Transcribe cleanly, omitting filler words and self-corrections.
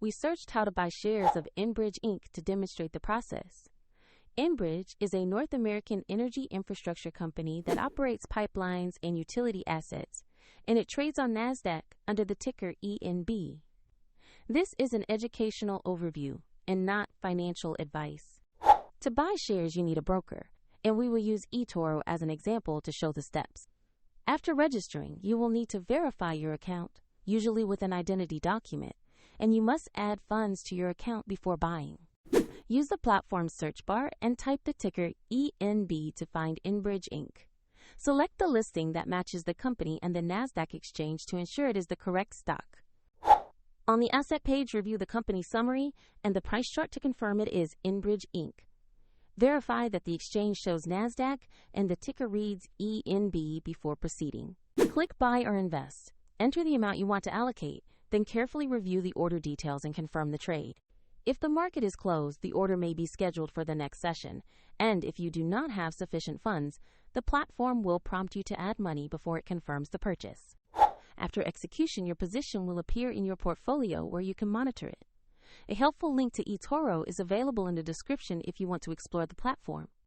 we searched how to buy shares of Enbridge Inc. to demonstrate the process. Enbridge is a North American energy infrastructure company that operates pipelines and utility assets, and it trades on NASDAQ under the ticker ENB. This is an educational overview and not financial advice. To buy shares, you need a broker, and we will use eToro as an example to show the steps. After registering, you will need to verify your account, usually with an identity document, and you must add funds to your account before buying. Use the platform's search bar and type the ticker ENB to find Enbridge Inc. Select the listing that matches the company and the NASDAQ exchange to ensure it is the correct stock. On the asset page, review the company summary and the price chart to confirm it is Enbridge Inc. Verify that the exchange shows NASDAQ and the ticker reads ENB before proceeding. Click Buy or Invest. Enter the amount you want to allocate, then carefully review the order details and confirm the trade. If the market is closed, the order may be scheduled for the next session, and if you do not have sufficient funds, the platform will prompt you to add money before it confirms the purchase. After execution, your position will appear in your portfolio where you can monitor it. A helpful link to eToro is available in the description if you want to explore the platform.